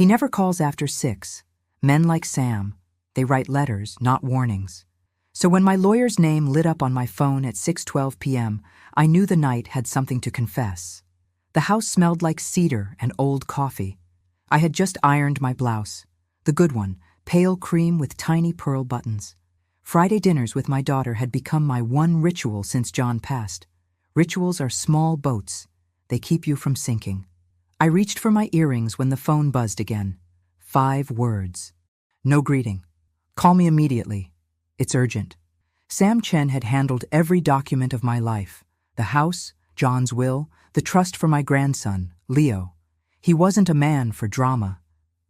He never calls after 6. Men like Sam, they write letters, not warnings. So when my lawyer's name lit up on my phone at 6:12 p.m., I knew the night had something to confess. The house smelled like cedar and old coffee. I had just ironed my blouse, the good one, pale cream with tiny pearl buttons. Friday dinners with my daughter had become my one ritual since John passed. Rituals are small boats. They keep you from sinking. I reached for my earrings when the phone buzzed again. 5 words. No greeting. Call me immediately. It's urgent. Sam Chen had handled every document of my life. The house, John's will, the trust for my grandson, Leo. He wasn't a man for drama.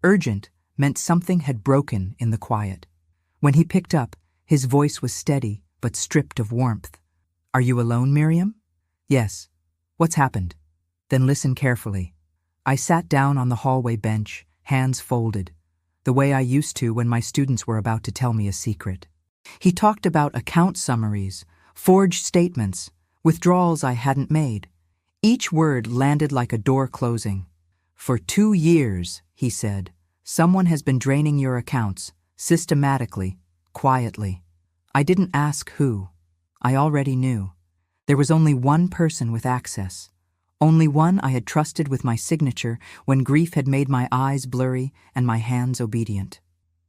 Urgent meant something had broken in the quiet. When he picked up, his voice was steady but stripped of warmth. Are you alone, Miriam? Yes. What's happened? Then listen carefully. I sat down on the hallway bench, hands folded, the way I used to when my students were about to tell me a secret. He talked about account summaries, forged statements, withdrawals I hadn't made. Each word landed like a door closing. For 2 years, he said, someone has been draining your accounts, systematically, quietly. I didn't ask who. I already knew. There was only one person with access. Only one I had trusted with my signature when grief had made my eyes blurry and my hands obedient.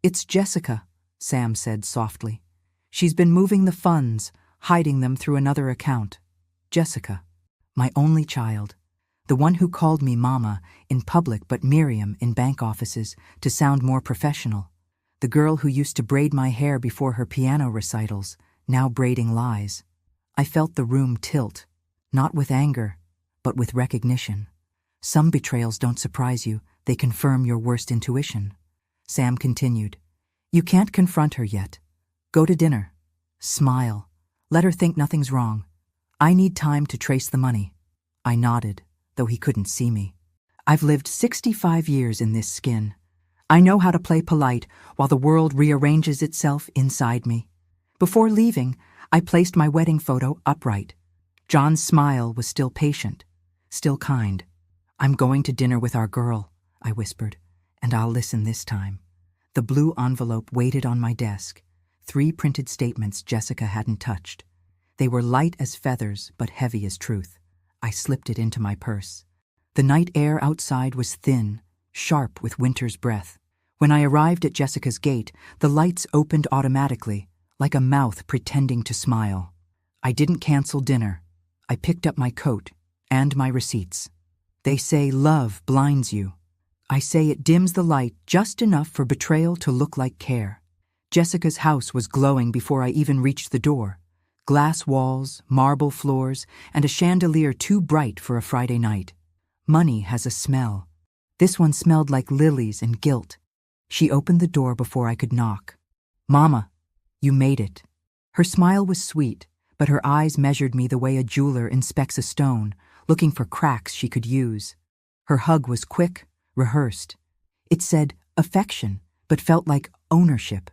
It's Jessica, Sam said softly. She's been moving the funds, hiding them through another account. Jessica, my only child, the one who called me Mama in public but Miriam in bank offices to sound more professional. The girl who used to braid my hair before her piano recitals, now braiding lies. I felt the room tilt, not with anger, but with recognition. Some betrayals don't surprise you, they confirm your worst intuition. Sam continued, You can't confront her yet. Go to dinner. Smile. Let her think nothing's wrong. I need time to trace the money. I nodded, though he couldn't see me. I've lived 65 years in this skin. I know how to play polite while the world rearranges itself inside me. Before leaving, I placed my wedding photo upright. John's smile was still patient, still kind. I'm going to dinner with our girl, I whispered, and I'll listen this time. The blue envelope waited on my desk, 3 printed statements Jessica hadn't touched. They were light as feathers, but heavy as truth. I slipped it into my purse. The night air outside was thin, sharp with winter's breath. When I arrived at Jessica's gate, the lights opened automatically, like a mouth pretending to smile. I didn't cancel dinner. I picked up my coat and my receipts. They say love blinds you. I say it dims the light just enough for betrayal to look like care. Jessica's house was glowing before I even reached the door. Glass walls, marble floors, and a chandelier too bright for a Friday night. Money has a smell. This one smelled like lilies and guilt. She opened the door before I could knock. Mama, you made it. Her smile was sweet, but her eyes measured me the way a jeweler inspects a stone, looking for cracks she could use. Her hug was quick, rehearsed. It said affection, but felt like ownership.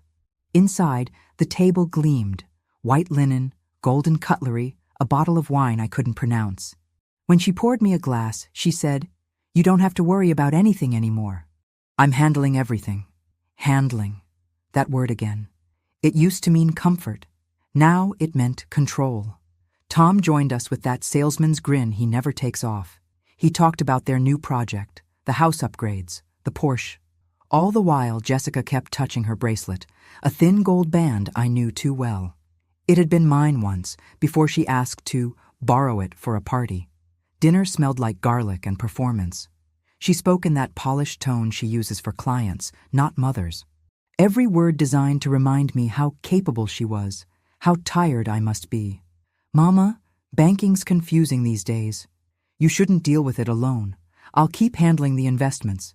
Inside, the table gleamed. White linen, golden cutlery, a bottle of wine I couldn't pronounce. When she poured me a glass, she said, You don't have to worry about anything anymore. I'm handling everything. Handling. That word again. It used to mean comfort. Now it meant control. Tom joined us with that salesman's grin he never takes off. He talked about their new project, the house upgrades, the Porsche. All the while, Jessica kept touching her bracelet, a thin gold band I knew too well. It had been mine once, before she asked to borrow it for a party. Dinner smelled like garlic and performance. She spoke in that polished tone she uses for clients, not mothers. Every word designed to remind me how capable she was, how tired I must be. Mama, banking's confusing these days. You shouldn't deal with it alone. I'll keep handling the investments.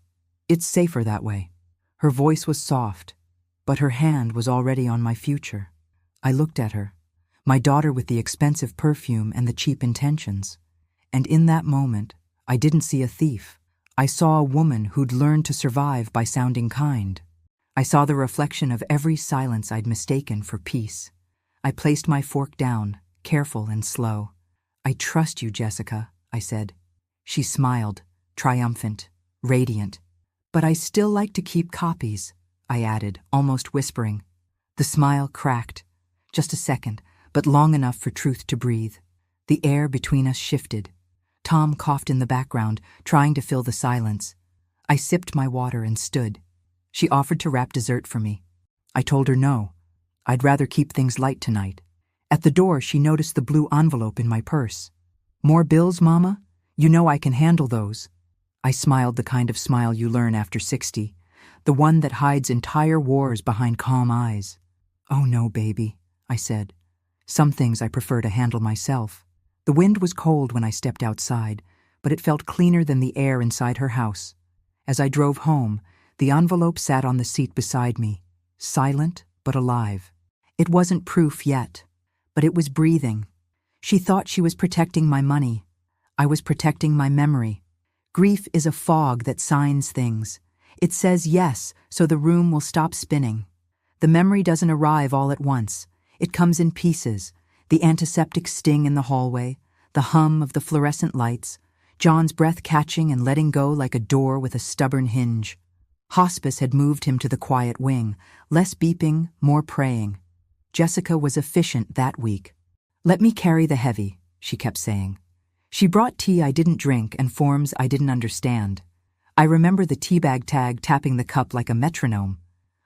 It's safer that way. Her voice was soft, but her hand was already on my future. I looked at her, my daughter with the expensive perfume and the cheap intentions. And in that moment, I didn't see a thief. I saw a woman who'd learned to survive by sounding kind. I saw the reflection of every silence I'd mistaken for peace. I placed my fork down, careful and slow. I trust you, Jessica, I said. She smiled, triumphant, radiant. But I still like to keep copies, I added, almost whispering. The smile cracked. Just a second, but long enough for truth to breathe. The air between us shifted. Tom coughed in the background, trying to fill the silence. I sipped my water and stood. She offered to wrap dessert for me. I told her no. I'd rather keep things light tonight. At the door, she noticed the blue envelope in my purse. More bills, Mama? You know I can handle those. I smiled the kind of smile you learn after 60, the one that hides entire wars behind calm eyes. Oh no, baby, I said. Some things I prefer to handle myself. The wind was cold when I stepped outside, but it felt cleaner than the air inside her house. As I drove home, the envelope sat on the seat beside me, silent but alive. It wasn't proof yet, but it was breathing. She thought she was protecting my money. I was protecting my memory. Grief is a fog that signs things. It says yes, so the room will stop spinning. The memory doesn't arrive all at once. It comes in pieces. The antiseptic sting in the hallway, the hum of the fluorescent lights, John's breath catching and letting go like a door with a stubborn hinge. Hospice had moved him to the quiet wing, less beeping, more praying. Jessica was efficient that week. Let me carry the heavy, she kept saying. She brought tea I didn't drink and forms I didn't understand. I remember the teabag tag tapping the cup like a metronome.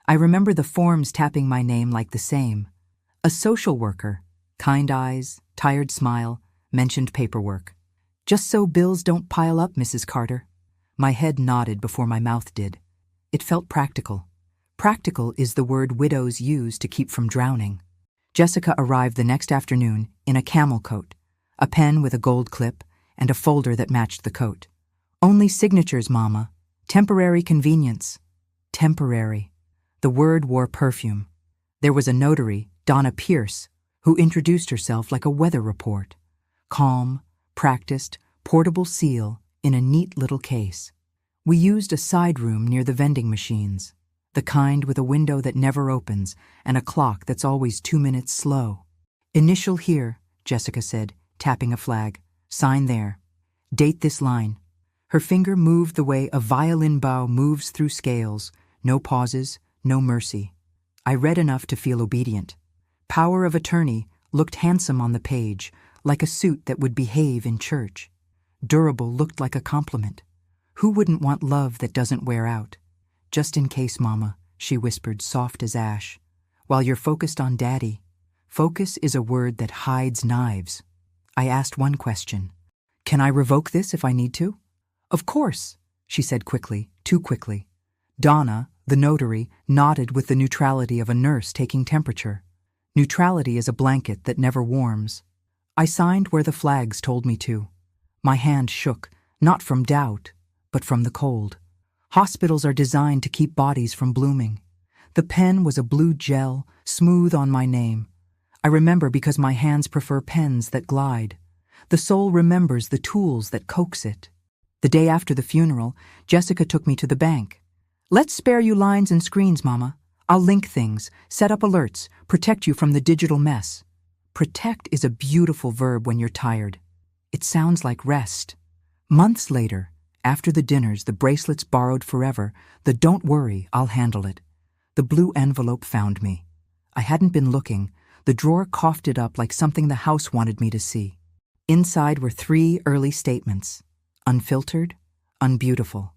I remember the forms tapping my name like the same. A social worker, kind eyes, tired smile, mentioned paperwork. Just so bills don't pile up, Mrs. Carter. My head nodded before my mouth did. It felt practical. Practical is the word widows use to keep from drowning. Jessica arrived the next afternoon in a camel coat, a pen with a gold clip, and a folder that matched the coat. Only signatures, Mama. Temporary convenience. Temporary. The word wore perfume. There was a notary, Donna Pierce, who introduced herself like a weather report. Calm, practiced, portable seal in a neat little case. We used a side room near the vending machines, the kind with a window that never opens and a clock that's always 2 minutes slow. Initial here, Jessica said, tapping a flag. Sign there. Date this line. Her finger moved the way a violin bow moves through scales, no pauses, no mercy. I read enough to feel obedient. Power of attorney looked handsome on the page, like a suit that would behave in church. Durable looked like a compliment. Who wouldn't want love that doesn't wear out? Just in case, Mama, she whispered, soft as ash. While you're focused on Daddy, focus is a word that hides knives. I asked one question. Can I revoke this if I need to? Of course, she said quickly, too quickly. Donna, the notary, nodded with the neutrality of a nurse taking temperature. Neutrality is a blanket that never warms. I signed where the flags told me to. My hand shook, not from doubt, but from the cold. Hospitals are designed to keep bodies from blooming. The pen was a blue gel, smooth on my name. I remember because my hands prefer pens that glide. The soul remembers the tools that coax it. The day after the funeral, Jessica took me to the bank. Let's spare you lines and screens, Mama. I'll link things, set up alerts, protect you from the digital mess. Protect is a beautiful verb when you're tired. It sounds like rest. Months later, after the dinners, the bracelets borrowed forever, the don't worry, I'll handle it. The blue envelope found me. I hadn't been looking. The drawer coughed it up like something the house wanted me to see. Inside were 3 early statements. Unfiltered, unbeautiful.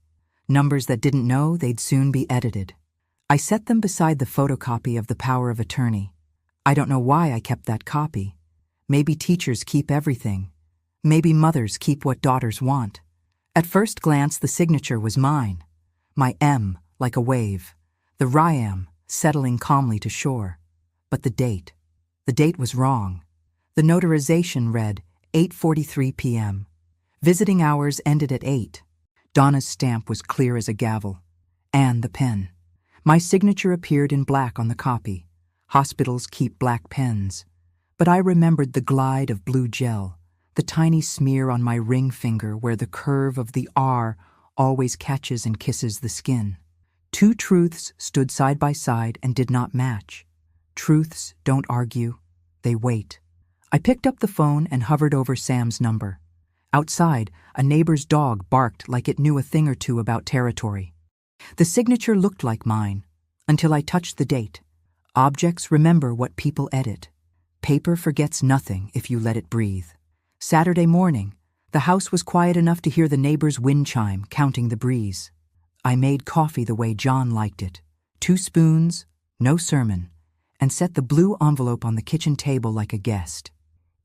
Numbers that didn't know they'd soon be edited. I set them beside the photocopy of the power of attorney. I don't know why I kept that copy. Maybe teachers keep everything. Maybe mothers keep what daughters want. At first glance, the signature was mine. My M, like a wave. The Ryam, settling calmly to shore. But the date. The date was wrong. The notarization read 8:43 p.m. Visiting hours ended at 8. Donna's stamp was clear as a gavel. And the pen. My signature appeared in black on the copy. Hospitals keep black pens. But I remembered the glide of blue gel, the tiny smear on my ring finger where the curve of the R always catches and kisses the skin. 2 truths stood side by side and did not match. Truths don't argue, they wait. I picked up the phone and hovered over Sam's number. Outside, a neighbor's dog barked like it knew a thing or two about territory. The signature looked like mine, until I touched the date. Objects remember what people edit. Paper forgets nothing if you let it breathe. Saturday morning, the house was quiet enough to hear the neighbor's wind chime counting the breeze. I made coffee the way John liked it. 2 spoons, no sermon, and set the blue envelope on the kitchen table like a guest.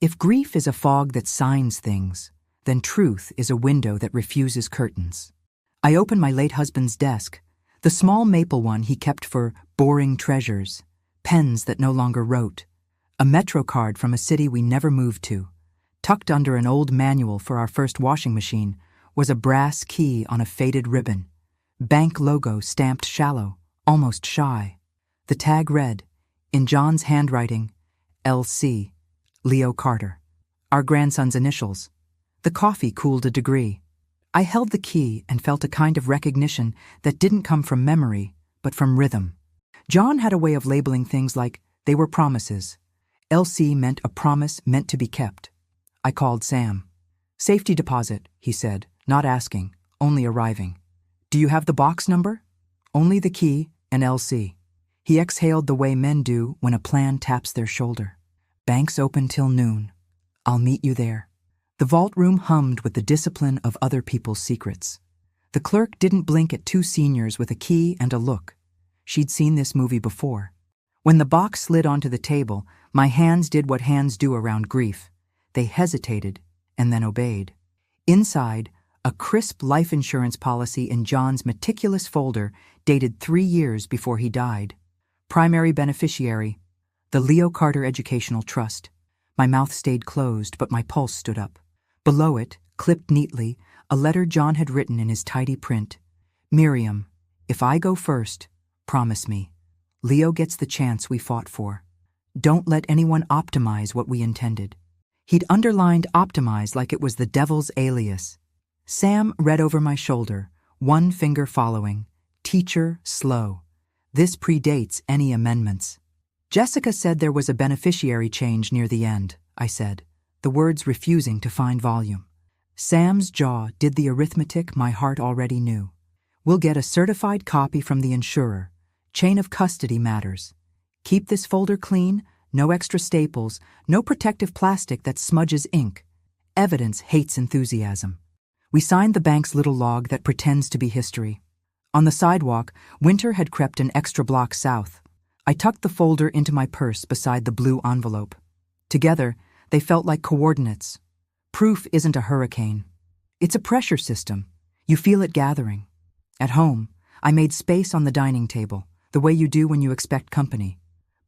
If grief is a fog that signs things, then truth is a window that refuses curtains. I opened my late husband's desk, the small maple one he kept for boring treasures, pens that no longer wrote, a Metro card from a city we never moved to. Tucked under an old manual for our first washing machine was a brass key on a faded ribbon. Bank logo stamped shallow, almost shy. The tag read, in John's handwriting, L.C., Leo Carter. Our grandson's initials. The coffee cooled a degree. I held the key and felt a kind of recognition that didn't come from memory, but from rhythm. John had a way of labeling things like they were promises. L.C. meant a promise meant to be kept. I called Sam. Safety deposit, he said, not asking, only arriving. Do you have the box number? Only the key and L.C. He exhaled the way men do when a plan taps their shoulder. Banks open till noon. I'll meet you there. The vault room hummed with the discipline of other people's secrets. The clerk didn't blink at 2 seniors with a key and a look. She'd seen this movie before. When the box slid onto the table, my hands did what hands do around grief. They hesitated and then obeyed. Inside, a crisp life insurance policy in John's meticulous folder dated 3 years before he died. Primary beneficiary, the Leo Carter Educational Trust. My mouth stayed closed, but my pulse stood up. Below it, clipped neatly, a letter John had written in his tidy print. Miriam, if I go first, promise me. Leo gets the chance we fought for. Don't let anyone optimize what we intended. He'd underlined optimize like it was the devil's alias. Sam read over my shoulder, one finger following. Teacher, slow. This predates any amendments. Jessica said there was a beneficiary change near the end, I said, the words refusing to find volume. Sam's jaw did the arithmetic my heart already knew. We'll get a certified copy from the insurer. Chain of custody matters. Keep this folder clean, no extra staples, no protective plastic that smudges ink. Evidence hates enthusiasm. We signed the bank's little log that pretends to be history. On the sidewalk, winter had crept an extra block south. I tucked the folder into my purse beside the blue envelope. Together, they felt like coordinates. Proof isn't a hurricane. It's a pressure system. You feel it gathering. At home, I made space on the dining table, the way you do when you expect company.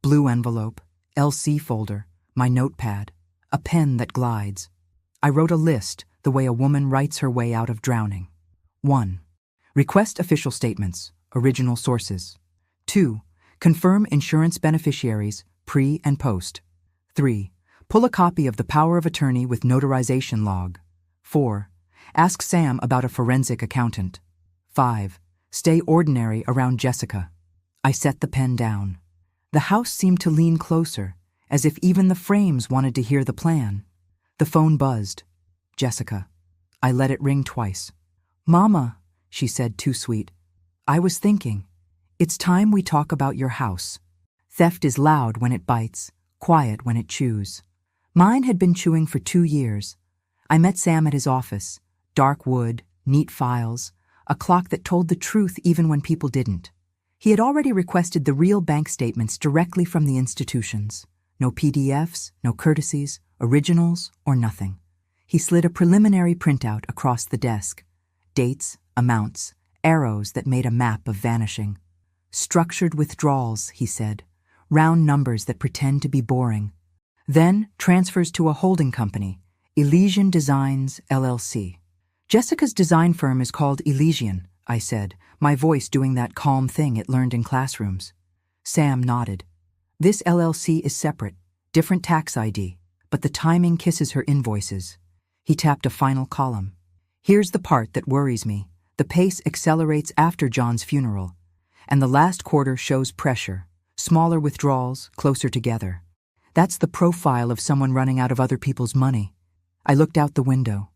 Blue envelope, LC folder, my notepad, a pen that glides. I wrote a list the way a woman writes her way out of drowning. 1. Request official statements, original sources. 2. Confirm insurance beneficiaries, pre and post. 3. Pull a copy of the power of attorney with notarization log. 4. Ask Sam about a forensic accountant. 5. Stay ordinary around Jessica. I set the pen down. The house seemed to lean closer, as if even the frames wanted to hear the plan. The phone buzzed. Jessica. I let it ring twice. Mama, she said, too sweet. I was thinking. It's time we talk about your house. Theft is loud when it bites, quiet when it chews. Mine had been chewing for 2 years. I met Sam at his office. Dark wood, neat files, a clock that told the truth even when people didn't. He had already requested the real bank statements directly from the institutions. No PDFs, no courtesies, originals, or nothing. He slid a preliminary printout across the desk. Dates, amounts, arrows that made a map of vanishing. Structured withdrawals, he said. Round numbers that pretend to be boring. Then transfers to a holding company, Elysian Designs, LLC. Jessica's design firm is called Elysian, I said, my voice doing that calm thing it learned in classrooms. Sam nodded. This LLC is separate, different tax ID, but the timing kisses her invoices. He tapped a final column. Here's the part that worries me. The pace accelerates after John's funeral, and the last quarter shows pressure, smaller withdrawals, closer together. That's the profile of someone running out of other people's money. I looked out the window.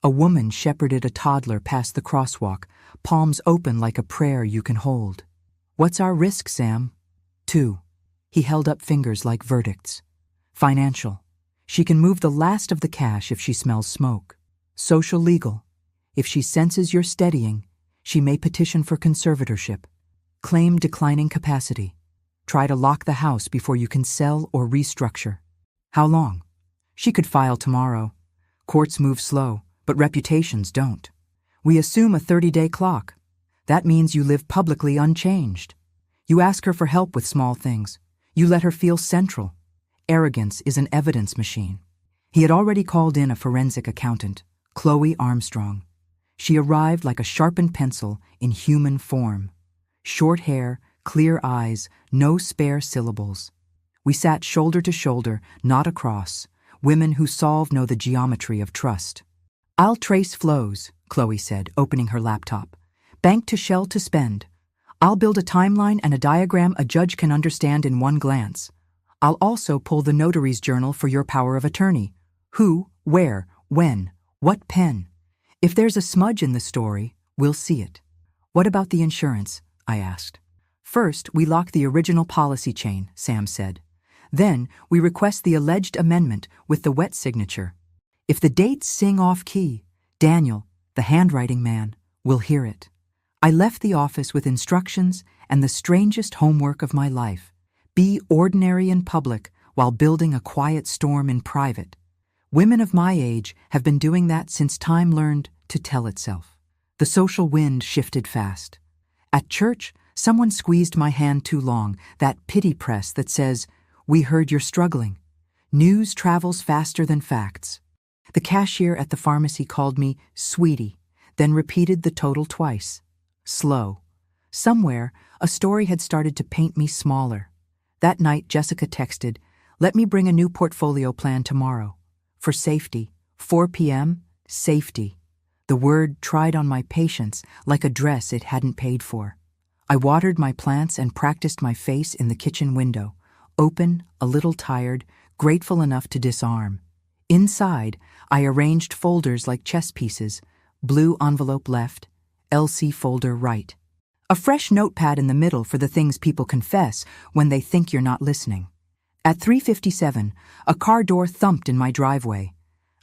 A woman shepherded a toddler past the crosswalk, palms open like a prayer you can hold. What's our risk, Sam? 2. He held up fingers like verdicts. Financial. She can move the last of the cash if she smells smoke. Social legal. If she senses you're steadying, she may petition for conservatorship. Claim declining capacity. Try to lock the house before you can sell or restructure. How long? She could file tomorrow. Courts move slow, but reputations don't. We assume a 30-day clock. That means you live publicly unchanged. You ask her for help with small things. You let her feel central. Arrogance is an evidence machine. He had already called in a forensic accountant, Chloe Armstrong. She arrived like a sharpened pencil in human form. Short hair, clear eyes, no spare syllables. We sat shoulder to shoulder, not across. Women who solve know the geometry of trust. I'll trace flows, Chloe said, opening her laptop. Bank to shell to spend. I'll build a timeline and a diagram a judge can understand in one glance. I'll also pull the notary's journal for your power of attorney. Who, where, when, what pen. If there's a smudge in the story, we'll see it. What about the insurance? I asked. First, we lock the original policy chain, Sam said. Then, we request the alleged amendment with the wet signature. If the dates sing off-key, Daniel, the handwriting man, will hear it. I left the office with instructions and the strangest homework of my life. Be ordinary in public while building a quiet storm in private. Women of my age have been doing that since time learned to tell itself. The social wind shifted fast. At church, someone squeezed my hand too long, that pity press that says, "We heard you're struggling." News travels faster than facts. The cashier at the pharmacy called me sweetie, then repeated the total twice. Slow. Somewhere, a story had started to paint me smaller. That night, Jessica texted, "Let me bring a new portfolio plan tomorrow. For safety. 4 p.m., safety." The word tried on my patience like a dress it hadn't paid for. I watered my plants and practiced my face in the kitchen window, open, a little tired, grateful enough to disarm. Inside, I arranged folders like chess pieces, blue envelope left, LC folder right. A fresh notepad in the middle for the things people confess when they think you're not listening. At 3:57, a car door thumped in my driveway.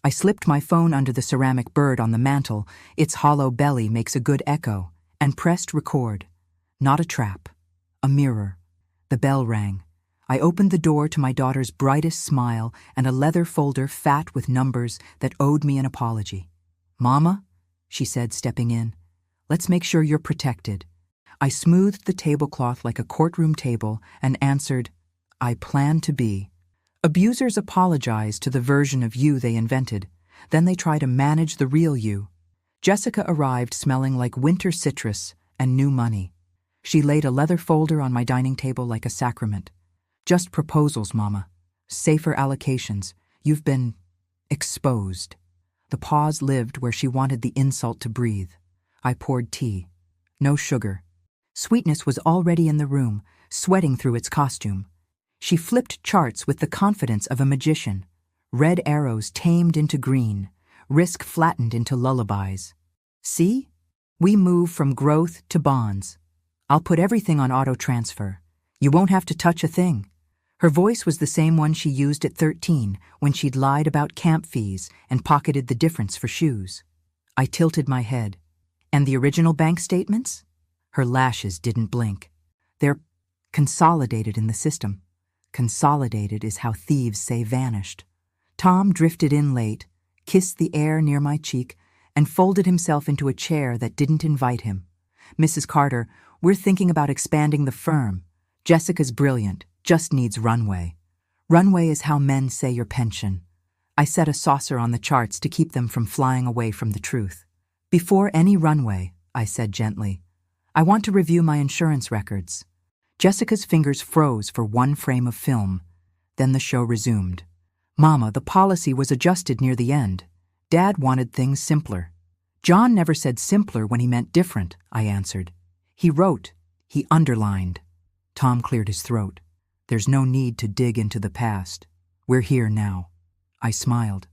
I slipped my phone under the ceramic bird on the mantel, its hollow belly makes a good echo, and pressed record. Not a trap. A mirror. The bell rang. I opened the door to my daughter's brightest smile and a leather folder fat with numbers that owed me an apology. "Mama," she said, stepping in, "let's make sure you're protected." I smoothed the tablecloth like a courtroom table and answered, "I plan to be." Abusers apologize to the version of you they invented. Then they try to manage the real you. Jessica arrived smelling like winter citrus and new money. She laid a leather folder on my dining table like a sacrament. "Just proposals, Mama. Safer allocations. You've been exposed." The pause lived where she wanted the insult to breathe. I poured tea. No sugar. Sweetness was already in the room, sweating through its costume. She flipped charts with the confidence of a magician. Red arrows tamed into green, risk flattened into lullabies. "See? We move from growth to bonds. I'll put everything on auto transfer. You won't have to touch a thing." Her voice was the same one she used at 13 when she'd lied about camp fees and pocketed the difference for shoes. I tilted my head. "And the original bank statements?" Her lashes didn't blink. "They're consolidated in the system." Consolidated is how thieves say vanished. Tom drifted in late, kissed the air near my cheek, and folded himself into a chair that didn't invite him. "Mrs. Carter, we're thinking about expanding the firm. Jessica's brilliant, just needs runway." Runway is how men say your pension. I set a saucer on the charts to keep them from flying away from the truth. "Before any runway," I said gently, "I want to review my insurance records." Jessica's fingers froze for one frame of film. Then the show resumed. "Mama, the policy was adjusted near the end. Dad wanted things simpler." "John never said simpler when he meant different," I answered. "He wrote. He underlined." Tom cleared his throat. "There's no need to dig into the past. We're here now." I smiled.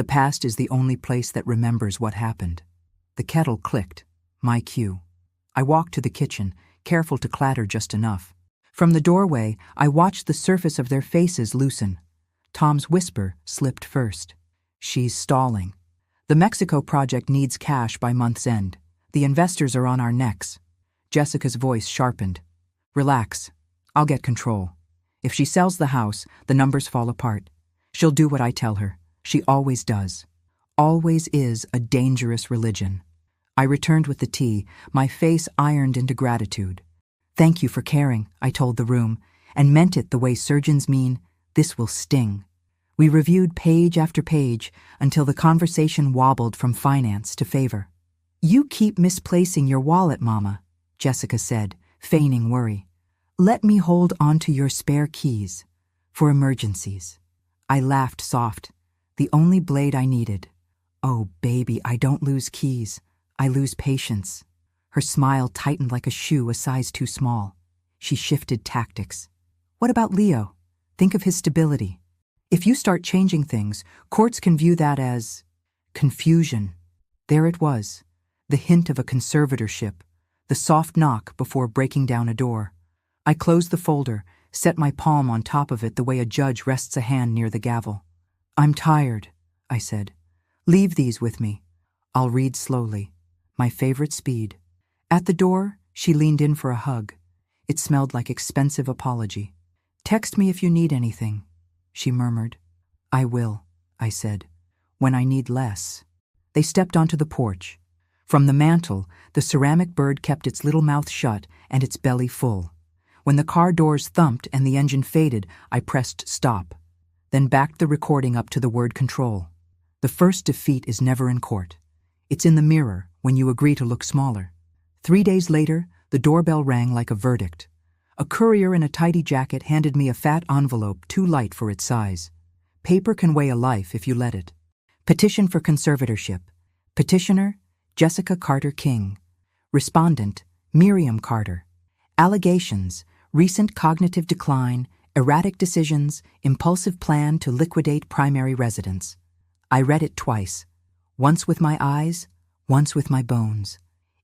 The past is the only place that remembers what happened. The kettle clicked. My cue. I walked to the kitchen, careful to clatter just enough. From the doorway, I watched the surface of their faces loosen. Tom's whisper slipped first. "She's stalling. The Mexico project needs cash by month's end. The investors are on our necks." Jessica's voice sharpened. "Relax. I'll get control. If she sells the house, the numbers fall apart. She'll do what I tell her. She always does. Always is a dangerous religion." I returned with the tea, my face ironed into gratitude. "Thank you for caring," I told the room, and meant it the way surgeons mean, "This will sting." We reviewed page after page until the conversation wobbled from finance to favor. "You keep misplacing your wallet, Mama," Jessica said, feigning worry. "Let me hold onto your spare keys for emergencies." I laughed soft, the only blade I needed. "Oh, baby, I don't lose keys. I lose patience." Her smile tightened like a shoe a size too small. She shifted tactics. "What about Leo? Think of his stability. If you start changing things, courts can view that as confusion." There it was, the hint of a conservatorship, the soft knock before breaking down a door. I closed the folder, set my palm on top of it the way a judge rests a hand near the gavel. "I'm tired," I said. "Leave these with me. I'll read slowly. My favorite speed." At the door, she leaned in for a hug. It smelled like expensive apology. "Text me if you need anything," she murmured. "I will," I said, "when I need less." They stepped onto the porch. From the mantel, the ceramic bird kept its little mouth shut and its belly full. When the car doors thumped and the engine faded, I pressed stop, then backed the recording up to the word control. The first defeat is never in court. It's in the mirror when you agree to look smaller. 3 days later, the doorbell rang like a verdict. A courier in a tidy jacket handed me a fat envelope too light for its size. Paper can weigh a life if you let it. Petition for conservatorship. Petitioner, Jessica Carter King. Respondent, Miriam Carter. Allegations, recent cognitive decline, erratic decisions, impulsive plan to liquidate primary residence. I read it twice, once with my eyes, once with my bones.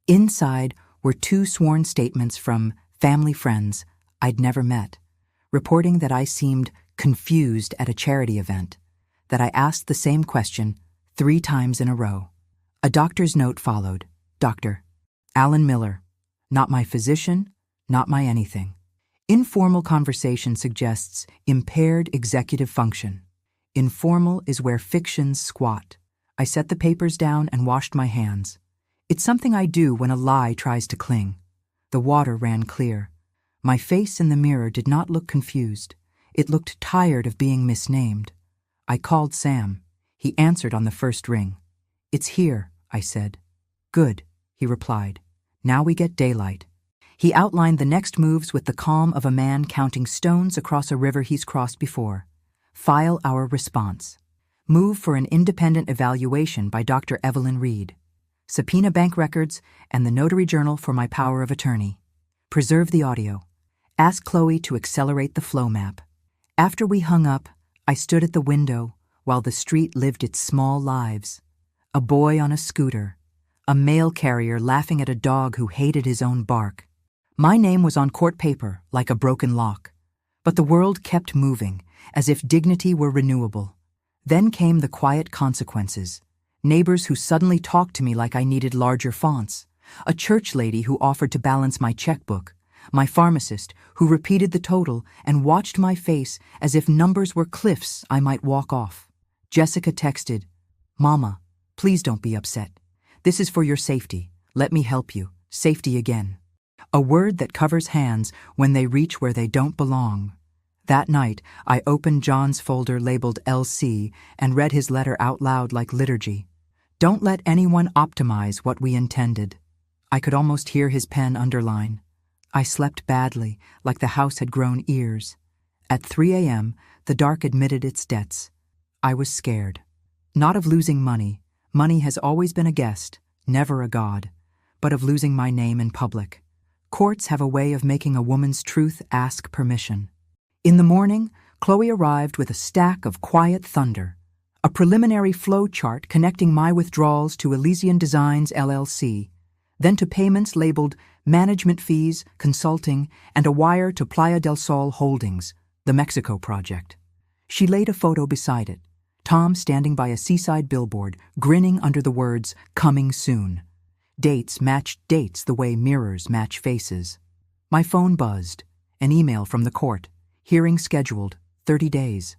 Inside were 2 sworn statements from family friends I'd never met, reporting that I seemed confused at a charity event, that I asked the same question 3 times in a row. A doctor's note followed. Dr. Alan Miller. Not my physician, not my anything. Informal conversation suggests impaired executive function. Informal is where fictions squat. I set the papers down and washed my hands. It's something I do when a lie tries to cling. The water ran clear. My face in the mirror did not look confused. It looked tired of being misnamed. I called Sam. He answered on the first ring. "It's here," I said. "Good," he replied. "Now we get daylight." He outlined the next moves with the calm of a man counting stones across a river he's crossed before. File our response. Move for an independent evaluation by Dr. Evelyn Reed. Subpoena bank records and the notary journal for my power of attorney. Preserve the audio. Ask Chloe to accelerate the flow map. After we hung up, I stood at the window while the street lived its small lives. A boy on a scooter, a mail carrier laughing at a dog who hated his own bark. My name was on court paper like a broken lock, but the world kept moving as if dignity were renewable. Then came the quiet consequences. Neighbors who suddenly talked to me like I needed larger fonts, a church lady who offered to balance my checkbook, my pharmacist who repeated the total and watched my face as if numbers were cliffs I might walk off. Jessica texted, "Mama, please don't be upset. This is for your safety. Let me help you. Safety again." A word that covers hands when they reach where they don't belong. That night, I opened John's folder labeled LC and read his letter out loud like liturgy. Don't let anyone optimize what we intended. I could almost hear his pen underline. I slept badly, like the house had grown ears. At 3 a.m., the dark admitted its debts. I was scared. Not of losing money. Money has always been a guest, never a god. But of losing my name in public. Courts have a way of making a woman's truth ask permission. In the morning, Chloe arrived with a stack of quiet thunder. a preliminary flow chart connecting my withdrawals to Elysian Designs LLC, then to payments labeled management fees, consulting, and a wire to Playa del Sol Holdings, the Mexico project. She laid a photo beside it, Tom standing by a seaside billboard, grinning under the words, "Coming soon." Dates matched dates the way mirrors match faces. My phone buzzed. An email from the court. Hearing scheduled, 30 days.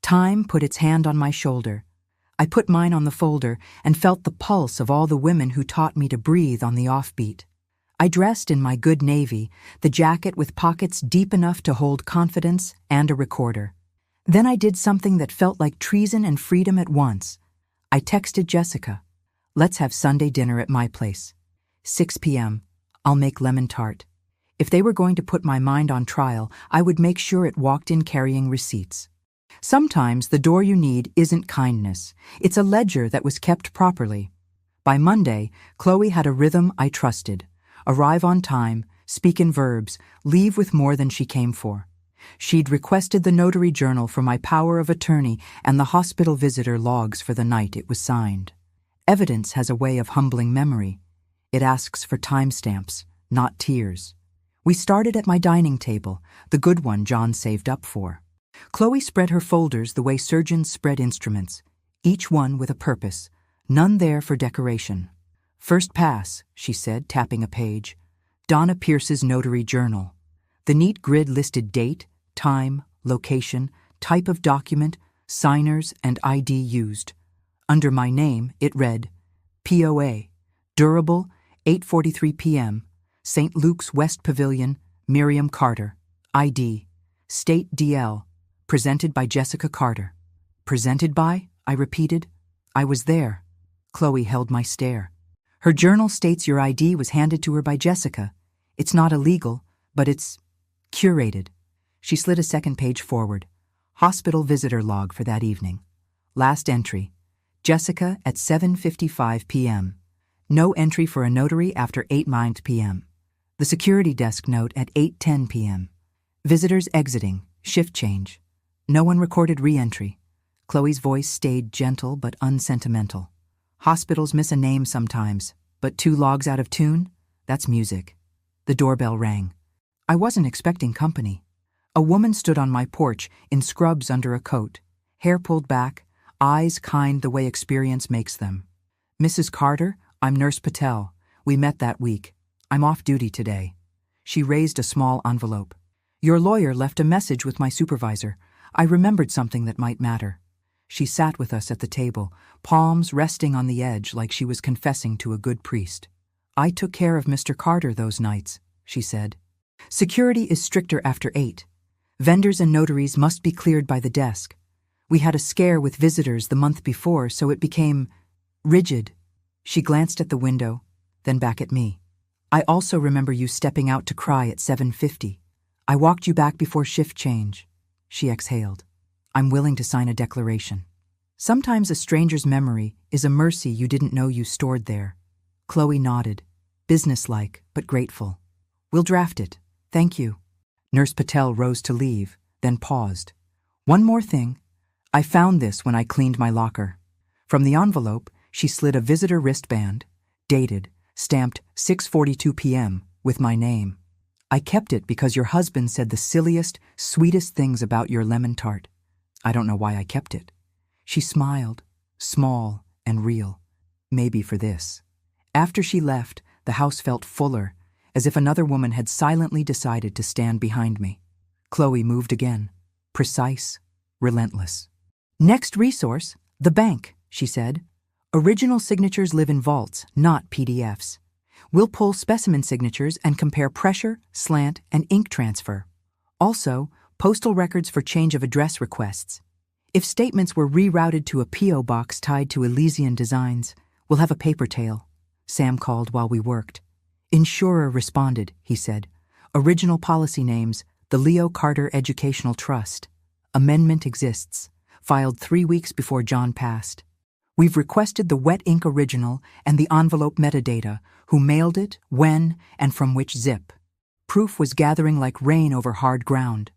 Time put its hand on my shoulder. I put mine on the folder and felt the pulse of all the women who taught me to breathe on the offbeat. I dressed in my good navy, the jacket with pockets deep enough to hold confidence and a recorder. Then I did something that felt like treason and freedom at once. I texted Jessica. "Let's have Sunday dinner at my place. 6 p.m. I'll make lemon tart." If they were going to put my mind on trial, I would make sure it walked in carrying receipts. Sometimes the door you need isn't kindness. It's a ledger that was kept properly. By Monday, Chloe had a rhythm I trusted. Arrive on time, speak in verbs, leave with more than she came for. She'd requested the notary journal for my power of attorney and the hospital visitor logs for the night it was signed. Evidence has a way of humbling memory. It asks for timestamps, not tears. We started at my dining table, the good one John saved up for. Chloe spread her folders the way surgeons spread instruments, each one with a purpose, none there for decoration. "First pass," she said, tapping a page. Donna Pierce's notary journal. The neat grid listed date, time, location, type of document, signers, and ID used. Under my name, it read, POA, Durable, 8:43 p.m., St. Luke's West Pavilion, Miriam Carter. ID, State DL, presented by Jessica Carter. Presented by? I repeated. I was there. Chloe held my stare. Her journal states your ID was handed to her by Jessica. It's not illegal, but it's curated. She slid a second page forward. Hospital visitor log for that evening. Last entry. Jessica at 7:55 p.m. No entry for a notary after 8 p.m. The security desk note at 8:10 p.m. Visitors exiting, shift change. No one recorded re-entry. Chloe's voice stayed gentle but unsentimental. Hospitals miss a name sometimes, but 2 logs out of tune? That's music. The doorbell rang. I wasn't expecting company. A woman stood on my porch in scrubs under a coat, hair pulled back, eyes kind the way experience makes them. "Mrs. Carter, I'm Nurse Patel. We met that week. I'm off duty today." She raised a small envelope. "Your lawyer left a message with my supervisor. I remembered something that might matter." She sat with us at the table, palms resting on the edge like she was confessing to a good priest. "I took care of Mr. Carter those nights," she said. "Security is stricter after 8. Vendors and notaries must be cleared by the desk. We had a scare with visitors the month before, so it became rigid." She glanced at the window, then back at me. "I also remember you stepping out to cry at 7:50. I walked you back before shift change." She exhaled. "I'm willing to sign a declaration." Sometimes a stranger's memory is a mercy you didn't know you stored there. Chloe nodded, businesslike but grateful. "We'll draft it. Thank you." Nurse Patel rose to leave, then paused. "One more thing. I found this when I cleaned my locker." From the envelope, she slid a visitor wristband, dated, stamped 6:42 p.m., with my name. "I kept it because your husband said the silliest, sweetest things about your lemon tart. I don't know why I kept it." She smiled, small and real. "Maybe for this." After she left, the house felt fuller, as if another woman had silently decided to stand behind me. Chloe moved again, precise, relentless. "Next resource, the bank," she said. "Original signatures live in vaults, not PDFs. We'll pull specimen signatures and compare pressure, slant, and ink transfer. Also, postal records for change of address requests. If statements were rerouted to a P.O. box tied to Elysian Designs, we'll have a paper trail." Sam called while we worked. "Insurer responded," he said. "Original policy names, the Leo Carter Educational Trust. Amendment exists, filed 3 weeks before John passed. We've requested the wet ink original and the envelope metadata, who mailed it, when, and from which zip. Proof was gathering like rain over hard ground.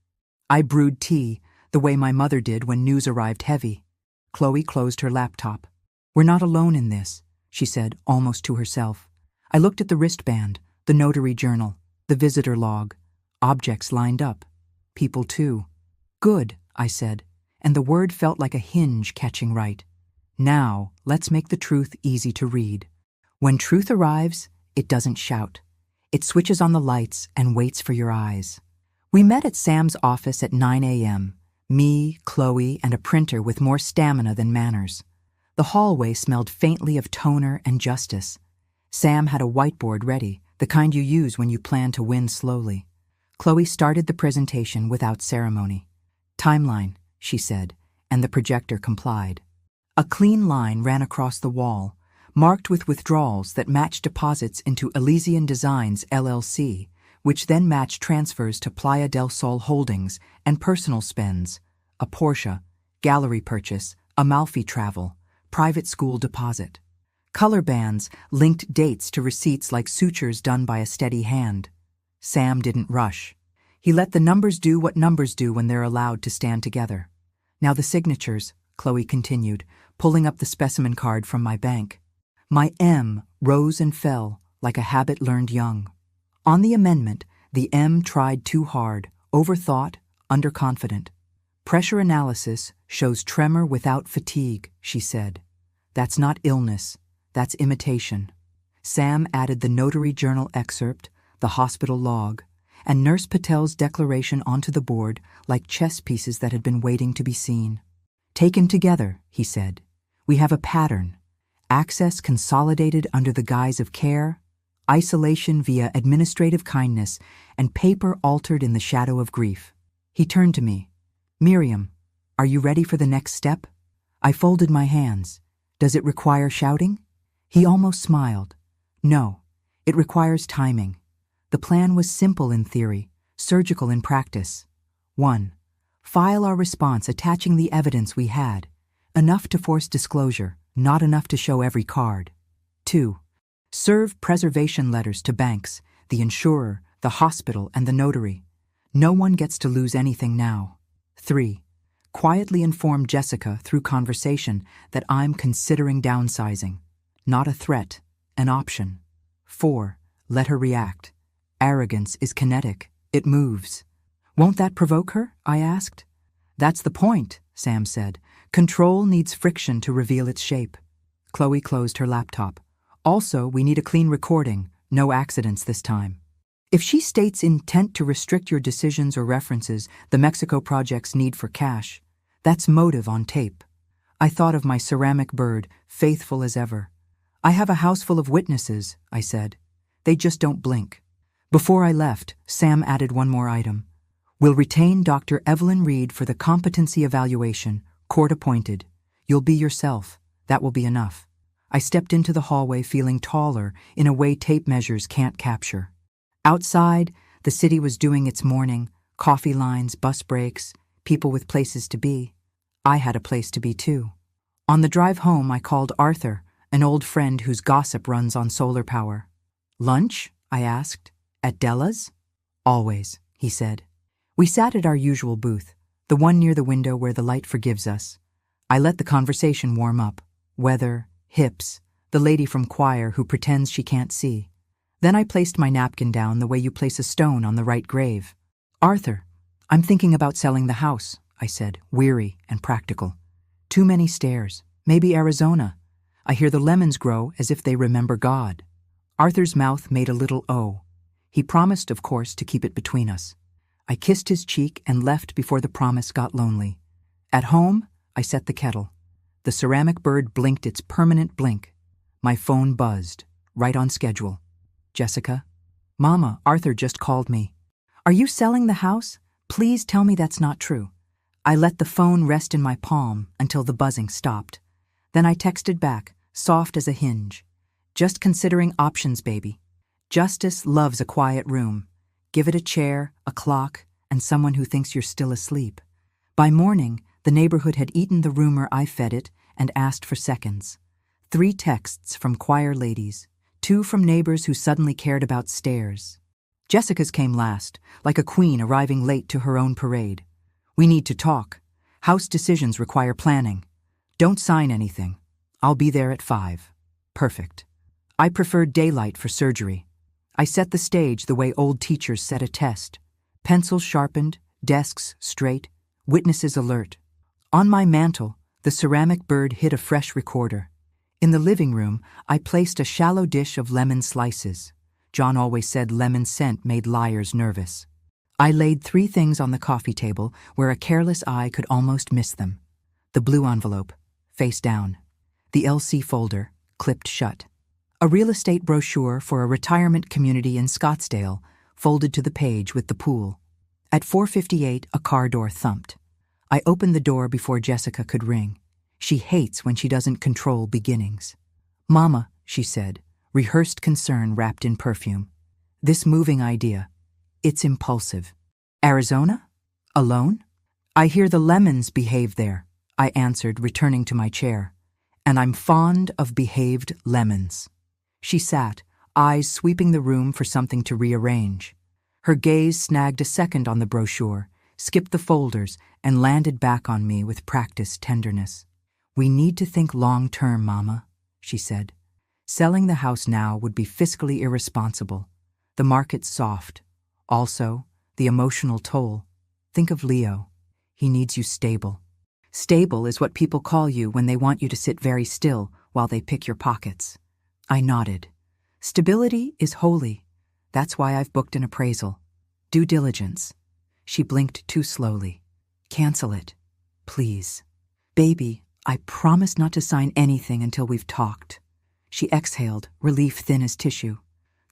I brewed tea, the way my mother did when news arrived heavy. Chloe closed her laptop. "We're not alone in this," she said, almost to herself. I looked at the wristband, the notary journal, the visitor log. Objects lined up. People too. "Good," I said, and the word felt like a hinge catching right. "Now, let's make the truth easy to read. When truth arrives, it doesn't shout. It switches on the lights and waits for your eyes." We met at Sam's office at 9 a.m., me, Chloe, and a printer with more stamina than manners. The hallway smelled faintly of toner and justice. Sam had a whiteboard ready, the kind you use when you plan to win slowly. Chloe started the presentation without ceremony. "Timeline," she said, and the projector complied. A clean line ran across the wall, marked with withdrawals that matched deposits into Elysian Designs LLC, which then matched transfers to Playa del Sol Holdings and personal spends, a Porsche, gallery purchase, Amalfi travel, private school deposit. Color bands linked dates to receipts like sutures done by a steady hand. Sam didn't rush. He let the numbers do what numbers do when they're allowed to stand together. "Now the signatures," Chloe continued, pulling up the specimen card from my bank. My M rose and fell like a habit learned young. On the amendment, the M tried too hard, overthought, underconfident. "Pressure analysis shows tremor without fatigue," she said. "That's not illness, that's imitation." Sam added the notary journal excerpt, the hospital log, and Nurse Patel's declaration onto the board like chess pieces that had been waiting to be seen. "Taken together," he said, "we have a pattern. Access consolidated under the guise of care, isolation via administrative kindness, and paper altered in the shadow of grief." He turned to me. "Miriam, are you ready for the next step?" I folded my hands. "Does it require shouting?" He almost smiled. "No, it requires timing." The plan was simple in theory, surgical in practice. 1. File our response attaching the evidence we had, enough to force disclosure, not enough to show every card. 2. Serve preservation letters to banks, the insurer, the hospital, and the notary. No one gets to lose anything now. 3. Quietly inform Jessica through conversation that I'm considering downsizing. Not a threat, an option. 4. Let her react. Arrogance is kinetic. It moves. "Won't that provoke her?" I asked. "That's the point," Sam said. "Control needs friction to reveal its shape." Chloe closed her laptop. "Also, we need a clean recording, no accidents this time. If she states intent to restrict your decisions or references the Mexico project's need for cash, that's motive on tape." I thought of my ceramic bird, faithful as ever. "I have a house full of witnesses," I said. "They just don't blink." Before I left, Sam added one more item. "We'll retain Dr. Evelyn Reed for the competency evaluation, court appointed. You'll be yourself. That will be enough." I stepped into the hallway feeling taller in a way tape measures can't capture. Outside, the city was doing its morning, coffee lines, bus breaks, people with places to be. I had a place to be too. On the drive home, I called Arthur, an old friend whose gossip runs on solar power. "Lunch?" I asked. "At Della's?" "Always," he said. We sat at our usual booth, the one near the window where the light forgives us. I let the conversation warm up. Weather, hips, the lady from choir who pretends she can't see. Then I placed my napkin down the way you place a stone on the right grave. "Arthur, I'm thinking about selling the house," I said, weary and practical. "Too many stairs. Maybe Arizona. I hear the lemons grow as if they remember God." Arthur's mouth made a little O. He promised, of course, to keep it between us. I kissed his cheek and left before the promise got lonely. At home, I set the kettle. The ceramic bird blinked its permanent blink. My phone buzzed, right on schedule. "Jessica?" "Mama, Arthur just called me." "Are you selling the house? Please tell me that's not true." I let the phone rest in my palm until the buzzing stopped. Then I texted back, soft as a hinge. "Just considering options, baby. Justice loves a quiet room. Give it a chair, a clock, and someone who thinks you're still asleep." By morning, the neighborhood had eaten the rumor I fed it and asked for seconds. 3 texts from choir ladies, 2 from neighbors who suddenly cared about stairs. Jessica's came last, like a queen arriving late to her own parade. "We need to talk. House decisions require planning." Don't sign anything. I'll be there at 5. Perfect. I preferred daylight for surgery. I set the stage the way old teachers set a test. Pencils sharpened, desks straight, witnesses alert. On my mantel, the ceramic bird hid a fresh recorder. In the living room, I placed a shallow dish of lemon slices. John always said lemon scent made liars nervous. I laid 3 things on the coffee table where a careless eye could almost miss them. The blue envelope, face down. The LC folder, clipped shut. A real estate brochure for a retirement community in Scottsdale, folded to the page with the pool. At 4:58, a car door thumped. I opened the door before Jessica could ring. She hates when she doesn't control beginnings. "Mama," she said, rehearsed concern wrapped in perfume. "This moving idea. It's impulsive. Arizona? Alone?" "I hear the lemons behave there," I answered, returning to my chair. "And I'm fond of behaved lemons." She sat, eyes sweeping the room for something to rearrange. Her gaze snagged a second on the brochure, skipped the folders, and landed back on me with practiced tenderness. "We need to think long-term, Mama," she said. "Selling the house now would be fiscally irresponsible. The market's soft. Also, the emotional toll. Think of Leo. He needs you stable. Stable is what people call you when they want you to sit very still while they pick your pockets." I nodded. "Stability is holy. That's why I've booked an appraisal. Due diligence." She blinked too slowly. "Cancel it. Please. Baby, I promise not to sign anything until we've talked." She exhaled, relief thin as tissue.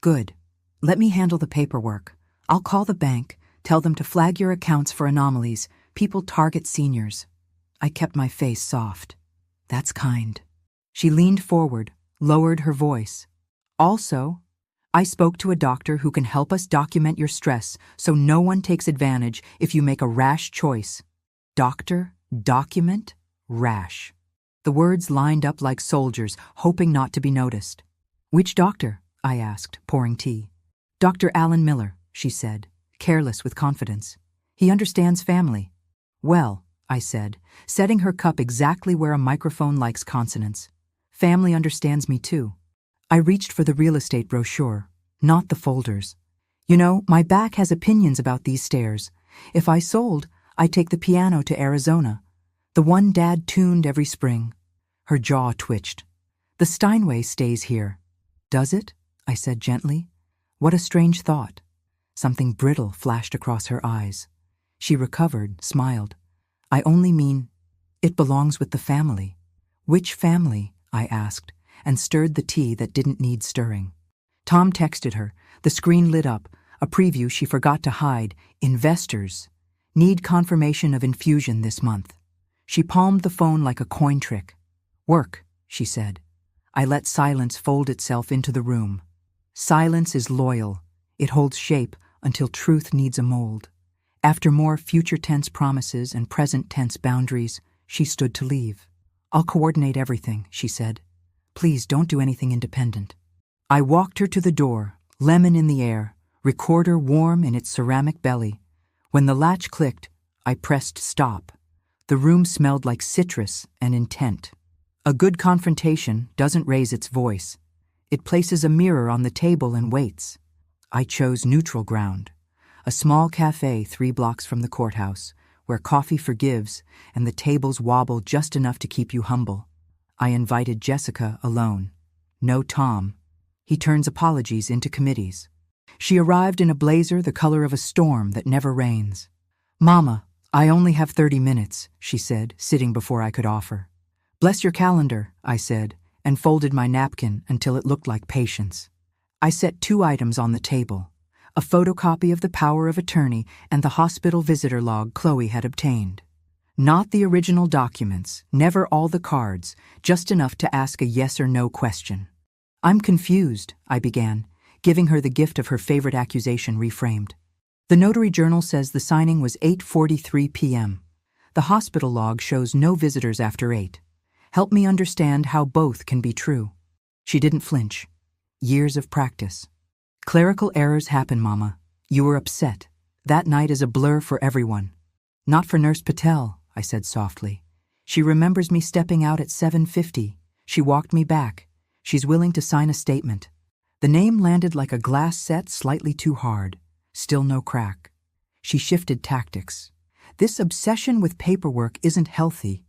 "Good. Let me handle the paperwork. I'll call the bank, tell them to flag your accounts for anomalies. People target seniors." I kept my face soft. "That's kind." She leaned forward, lowered her voice. "Also, I spoke to a doctor who can help us document your stress so no one takes advantage if you make a rash choice." Doctor, document, rash. The words lined up like soldiers, hoping not to be noticed. "Which doctor?" I asked, pouring tea. "Dr. Alan Miller," she said, careless with confidence. "He understands family." "Well," I said, setting her cup exactly where a microphone likes consonants. "Family understands me too." I reached for the real estate brochure, not the folders. "You know, my back has opinions about these stairs. If I sold, I'd take the piano to Arizona. The one Dad tuned every spring." Her jaw twitched. "The Steinway stays here." "Does it?" I said gently. What a strange thought. Something brittle flashed across her eyes. She recovered, smiled. "I only mean, it belongs with the family." "Which family?" I asked, and stirred the tea that didn't need stirring. Tom texted her. The screen lit up, a preview she forgot to hide. "Investors. Need confirmation of infusion this month." She palmed the phone like a coin trick. "Work," she said. I let silence fold itself into the room. Silence is loyal. It holds shape until truth needs a mold. After more future tense promises and present tense boundaries, she stood to leave. "I'll coordinate everything," she said. "Please don't do anything independent." I walked her to the door, lemon in the air, recorder warm in its ceramic belly. When the latch clicked, I pressed stop. The room smelled like citrus and intent. A good confrontation doesn't raise its voice. It places a mirror on the table and waits. I chose neutral ground. A small cafe 3 blocks from the courthouse, where coffee forgives and the tables wobble just enough to keep you humble. I invited Jessica alone. No Tom. He turns apologies into committees. She arrived in a blazer the color of a storm that never rains. "Mama, I only have 30 minutes, she said, sitting before I could offer. "Bless your calendar," I said, and folded my napkin until it looked like patience. I set 2 items on the table, a photocopy of the power of attorney and the hospital visitor log Chloe had obtained. Not the original documents, never all the cards, just enough to ask a yes or no question. "I'm confused," I began, giving her the gift of her favorite accusation reframed. "The notary journal says the signing was 8:43 p.m. The hospital log shows no visitors after 8. Help me understand how both can be true." She didn't flinch. Years of practice. "Clerical errors happen, Mama. You were upset. That night is a blur for everyone." "Not for Nurse Patel," I said softly. She remembers me stepping out at 7:50. She walked me back. She's willing to sign a statement. The name landed like a glass set slightly too hard. Still no crack. She shifted tactics. This obsession with paperwork isn't healthy.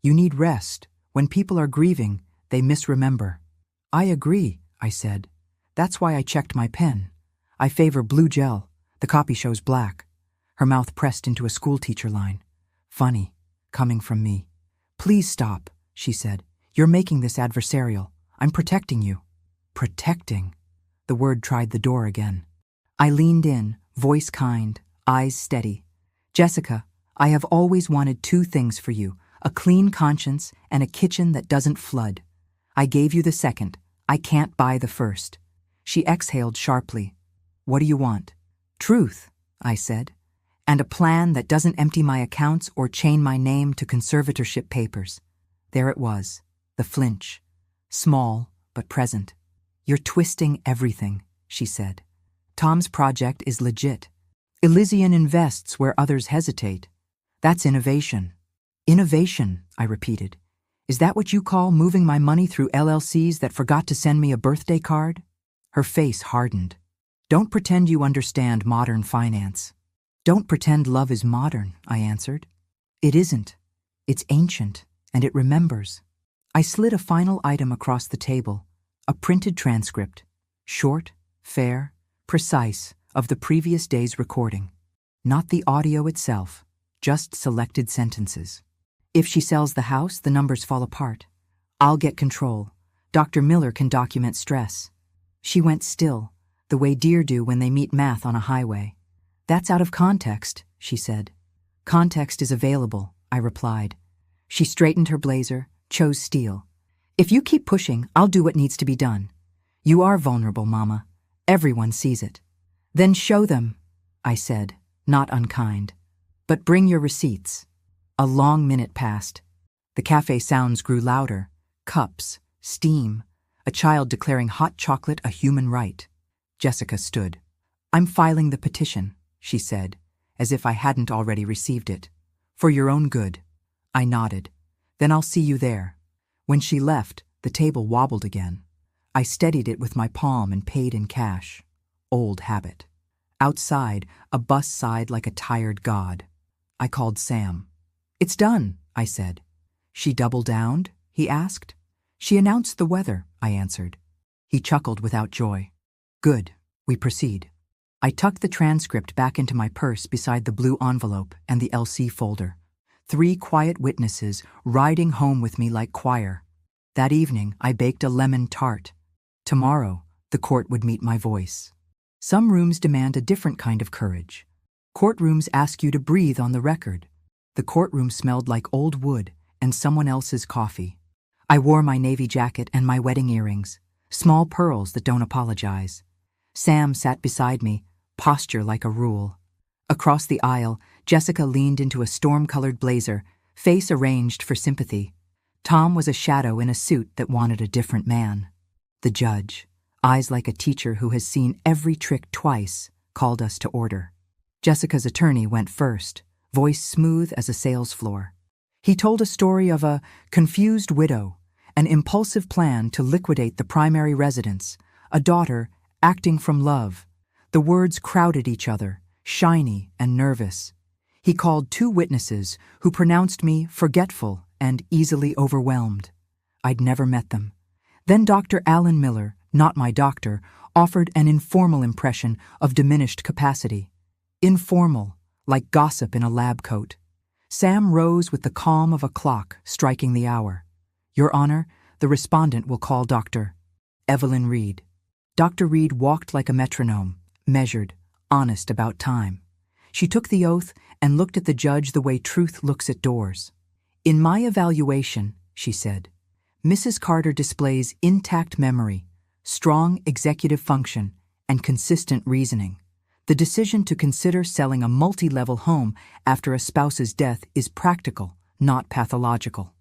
You need rest. When people are grieving, they misremember. I agree, I said. That's why I checked my pen. I favor blue gel. The copy shows black. Her mouth pressed into a schoolteacher line. Funny, coming from me. Please stop, she said. You're making this adversarial. I'm protecting you. Protecting. The word tried the door again. I leaned in, voice kind, eyes steady. Jessica, I have always wanted two things for you, a clean conscience and a kitchen that doesn't flood. I gave you the second. I can't buy the first. She exhaled sharply. What do you want? Truth, I said, and a plan that doesn't empty my accounts or chain my name to conservatorship papers. There it was, the flinch. Small, but present. You're twisting everything, she said. Tom's project is legit. Elysian invests where others hesitate. That's innovation. Innovation, I repeated. Is that what you call moving my money through LLCs that forgot to send me a birthday card? Her face hardened. Don't pretend you understand modern finance. Don't pretend love is modern, I answered. It isn't. It's ancient, and it remembers. I slid a final item across the table, a printed transcript, short, fair, precise, of the previous day's recording. Not the audio itself, just selected sentences. If she sells the house, the numbers fall apart. I'll get control. Dr. Miller can document stress. She went still, the way deer do when they meet math on a highway. That's out of context, she said. Context is available, I replied. She straightened her blazer, chose steel. If you keep pushing, I'll do what needs to be done. You are vulnerable, Mama. Everyone sees it. Then show them, I said, not unkind. But bring your receipts. A long minute passed. The cafe sounds grew louder. Cups, steam, a child declaring hot chocolate a human right. Jessica stood. I'm filing the petition, she said, as if I hadn't already received it. For your own good. I nodded. Then I'll see you there. When she left, the table wobbled again. I steadied it with my palm and paid in cash. Old habit. Outside, a bus sighed like a tired god. I called Sam. It's done, I said. She double-downed? He asked. She announced the weather, I answered. He chuckled without joy. Good, we proceed. I tucked the transcript back into my purse beside the blue envelope and the LC folder. 3 quiet witnesses riding home with me like choir. That evening, I baked a lemon tart. Tomorrow, the court would meet my voice. Some rooms demand a different kind of courage. Courtrooms ask you to breathe on the record. The courtroom smelled like old wood and someone else's coffee. I wore my navy jacket and my wedding earrings, small pearls that don't apologize. Sam sat beside me, posture like a rule. Across the aisle, Jessica leaned into a storm-colored blazer, face arranged for sympathy. Tom was a shadow in a suit that wanted a different man. The judge, eyes like a teacher who has seen every trick twice, called us to order. Jessica's attorney went first, voice smooth as a sales floor. He told a story of a confused widow, an impulsive plan to liquidate the primary residence, a daughter acting from love. The words crowded each other, shiny and nervous. He called 2 witnesses who pronounced me forgetful and easily overwhelmed. I'd never met them. Then Dr. Alan Miller, not my doctor, offered an informal impression of diminished capacity. Informal, like gossip in a lab coat. Sam rose with the calm of a clock striking the hour. Your Honor, the respondent will call Dr. Evelyn Reed. Dr. Reed walked like a metronome, measured, honest about time. She took the oath and looked at the judge the way truth looks at doors. In my evaluation, she said, Mrs. Carter displays intact memory, strong executive function, and consistent reasoning. The decision to consider selling a multi-level home after a spouse's death is practical, not pathological.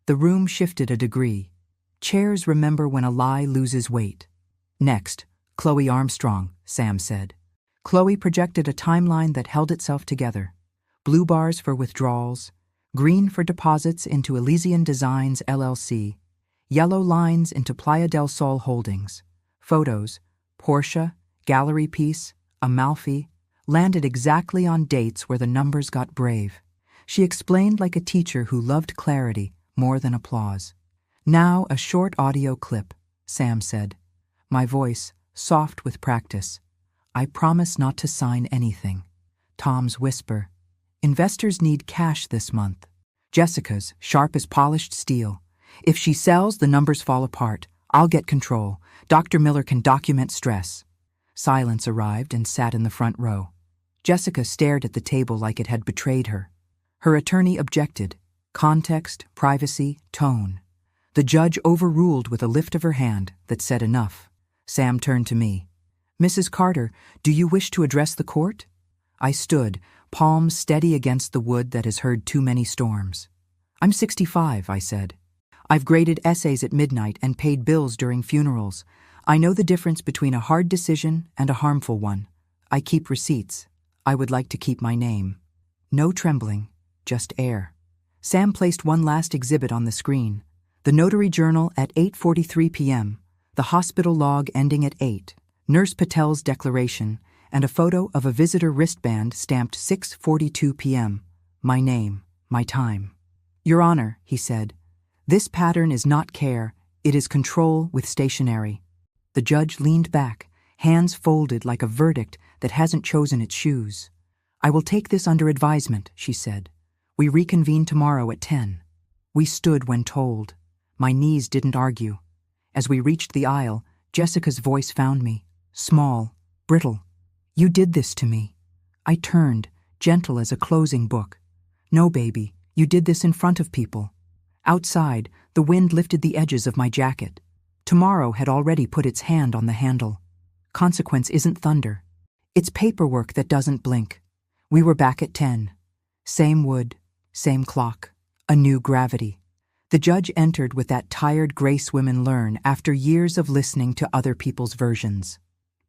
The room shifted a degree. Chairs remember when a lie loses weight. Next, Chloe Armstrong, Sam said. Chloe projected a timeline that held itself together. Blue bars for withdrawals, Green for deposits into Elysian Designs LLC. Yellow lines into Playa del Sol Holdings. Photos, Porsche, gallery piece, Amalfi, landed exactly on dates where the numbers got brave. She explained like a teacher who loved clarity more than applause. Now a short audio clip, Sam said. My voice, soft with practice. I promise not to sign anything. Tom's whisper. Investors need cash this month. Jessica's, sharp as polished steel. If she sells, the numbers fall apart. I'll get control. Dr. Miller can document stress. Silence arrived and sat in the front row. Jessica stared at the table like it had betrayed her. Her attorney objected. Context, privacy, tone. The judge overruled with a lift of her hand that said enough. Sam turned to me. Mrs. Carter, do you wish to address the court? I stood, palms steady against the wood that has heard too many storms. I'm 65, I said. I've graded essays at midnight and paid bills during funerals. I know the difference between a hard decision and a harmful one. I keep receipts. I would like to keep my name. No trembling, just air. Sam placed one last exhibit on the screen. The notary journal at 8:43 p.m., the hospital log ending at 8, Nurse Patel's declaration, and a photo of a visitor wristband stamped 6:42 p.m. My name, my time. Your Honor, he said, this pattern is not care, it is control with stationery. The judge leaned back, hands folded like a verdict that hasn't chosen its shoes. I will take this under advisement, she said. We reconvene tomorrow at 10. We stood when told. My knees didn't argue. As we reached the aisle, Jessica's voice found me, small, brittle. You did this to me. I turned, gentle as a closing book. No, baby, you did this in front of people. Outside, the wind lifted the edges of my jacket. Tomorrow had already put its hand on the handle. Consequence isn't thunder. It's paperwork that doesn't blink. We were back at 10. Same wood, same clock, a new gravity. The judge entered with that tired grace women learn after years of listening to other people's versions.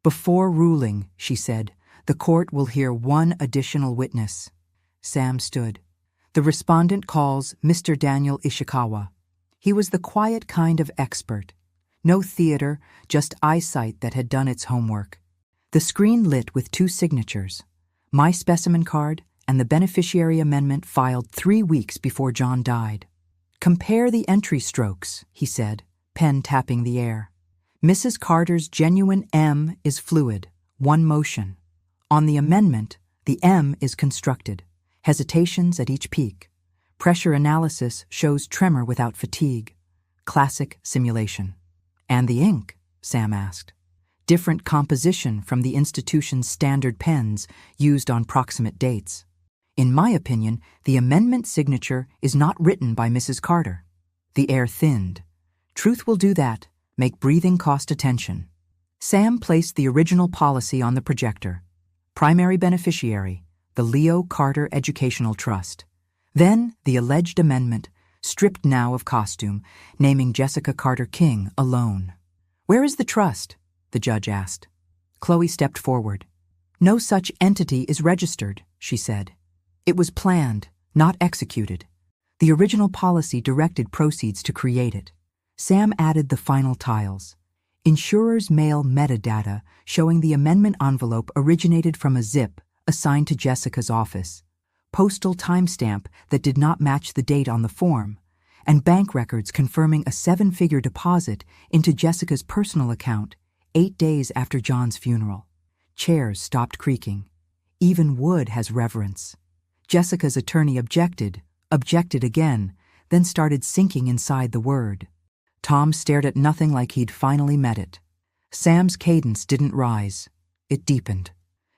Before ruling, she said, the court will hear one additional witness. Sam stood. The respondent calls Mr. Daniel Ishikawa. He was the quiet kind of expert. No theater, just eyesight that had done its homework. The screen lit with two signatures, my specimen card and the beneficiary amendment filed 3 weeks before John died. Compare the entry strokes, he said, pen tapping the air. Mrs. Carter's genuine M is fluid, one motion. On the amendment, the M is constructed, hesitations at each peak. Pressure analysis shows tremor without fatigue. Classic simulation. And the ink? Sam asked. Different composition from the institution's standard pens used on proximate dates. In my opinion, the amendment signature is not written by Mrs. Carter. The air thinned. Truth will do that. Make breathing cost attention. Sam placed the original policy on the projector. Primary beneficiary, the Leo Carter Educational Trust. Then the alleged amendment, stripped now of costume, naming Jessica Carter King alone. Where is the trust? The judge asked. Chloe stepped forward. No such entity is registered, she said. It was planned, not executed. The original policy directed proceeds to create it. Sam added the final tiles. Insurers mail metadata showing the amendment envelope originated from a zip assigned to Jessica's office, postal timestamp that did not match the date on the form, and bank records confirming a 7-figure deposit into Jessica's personal account 8 days after John's funeral. Chairs stopped creaking. Even wood has reverence. Jessica's attorney objected again, then started sinking inside the word. Tom stared at nothing like he'd finally met it. Sam's cadence didn't rise. It deepened.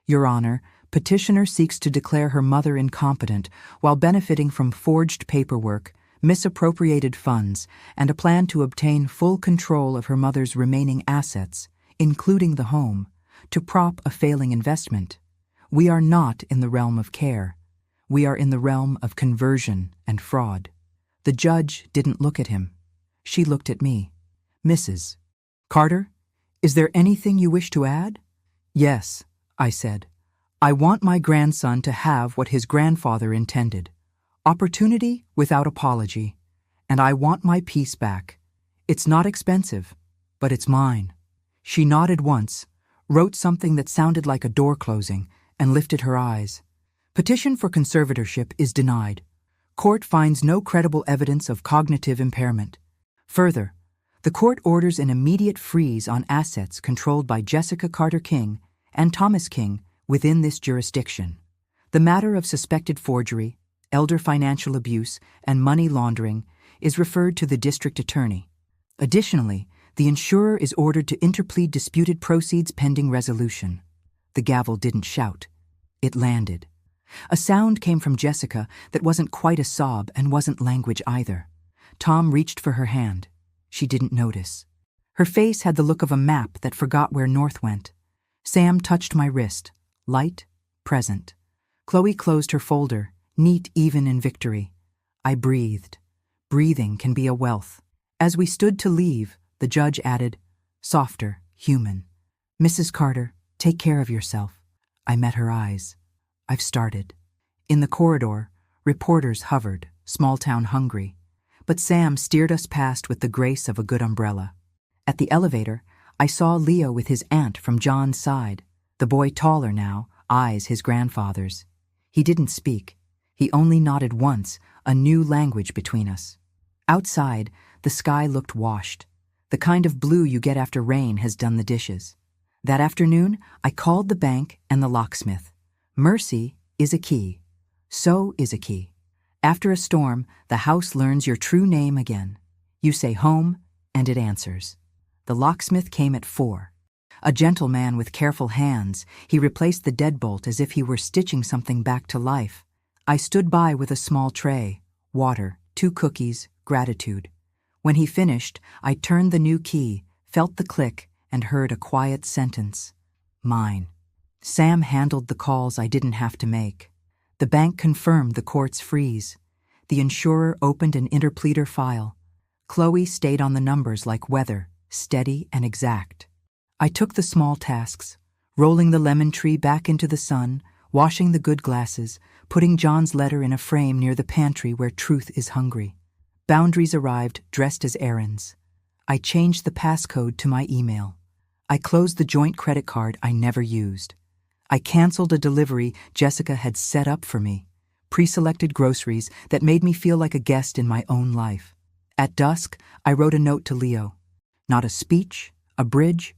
Your Honor, petitioner seeks to declare her mother incompetent while benefiting from forged paperwork, misappropriated funds, and a plan to obtain full control of her mother's remaining assets, including the home, to prop a failing investment. We are not in the realm of care. We are in the realm of conversion and fraud. The judge didn't look at him. She looked at me. Mrs. Carter, is there anything you wish to add? Yes, I said. I want my grandson to have what his grandfather intended. Opportunity without apology. And I want my peace back. It's not expensive, but it's mine. She nodded once, wrote something that sounded like a door closing, and lifted her eyes. Petition for conservatorship is denied. Court finds no credible evidence of cognitive impairment. Further, the court orders an immediate freeze on assets controlled by Jessica Carter King and Thomas King within this jurisdiction. The matter of suspected forgery, elder financial abuse, and money laundering is referred to the district attorney. Additionally, the insurer is ordered to interplead disputed proceeds pending resolution. The gavel didn't shout. It landed. A sound came from Jessica that wasn't quite a sob and wasn't language either. Tom reached for her hand. She didn't notice. Her face had the look of a map that forgot where north went. Sam touched my wrist. Light, present. Chloe closed her folder, neat even in victory. I breathed. Breathing can be a wealth. As we stood to leave, the judge added, softer, human. Mrs. Carter, take care of yourself. I met her eyes. I've started. In the corridor, reporters hovered, small-town hungry. But Sam steered us past with the grace of a good umbrella. At the elevator, I saw Leo with his aunt from John's side, the boy taller now, eyes his grandfather's. He didn't speak. He only nodded once, a new language between us. Outside, the sky looked washed. The kind of blue you get after rain has done the dishes. That afternoon, I called the bank and the locksmith. Mercy is a key. So is a key. After a storm, the house learns your true name again. You say home, and it answers. The locksmith came at 4. A gentleman with careful hands, he replaced the deadbolt as if he were stitching something back to life. I stood by with a small tray, water, 2 cookies, gratitude. When he finished, I turned the new key, felt the click, and heard a quiet sentence. Mine. Sam handled the calls I didn't have to make. The bank confirmed the court's freeze. The insurer opened an interpleader file. Chloe stayed on the numbers like weather, steady and exact. I took the small tasks, rolling the lemon tree back into the sun, washing the good glasses, putting John's letter in a frame near the pantry where truth is hungry. Boundaries arrived, dressed as errands. I changed the passcode to my email. I closed the joint credit card I never used. I canceled a delivery Jessica had set up for me, pre-selected groceries that made me feel like a guest in my own life. At dusk, I wrote a note to Leo. Not a speech, a bridge.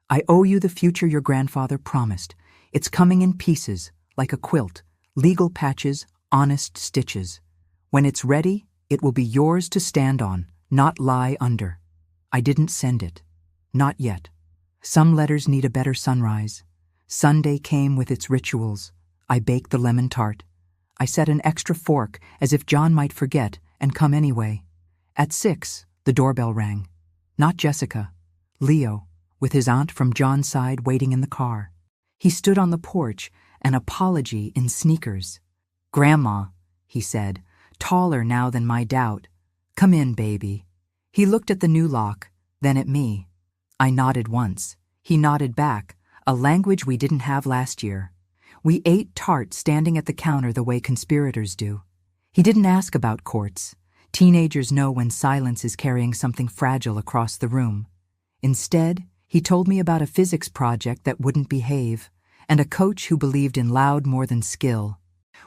I owe you the future your grandfather promised. It's coming in pieces, like a quilt, legal patches, honest stitches. When it's ready, it will be yours to stand on, not lie under. I didn't send it. Not yet. Some letters need a better sunrise. Sunday came with its rituals. I baked the lemon tart. I set an extra fork as if John might forget and come anyway. At 6, the doorbell rang. Not Jessica. Leo, with his aunt from John's side waiting in the car. He stood on the porch, an apology in sneakers. Grandma, he said, taller now than my doubt. Come in, baby. He looked at the new lock, then at me. I nodded once. He nodded back, a language we didn't have last year. We ate tart standing at the counter the way conspirators do. He didn't ask about courts. Teenagers know when silence is carrying something fragile across the room. Instead, he told me about a physics project that wouldn't behave, and a coach who believed in loud more than skill.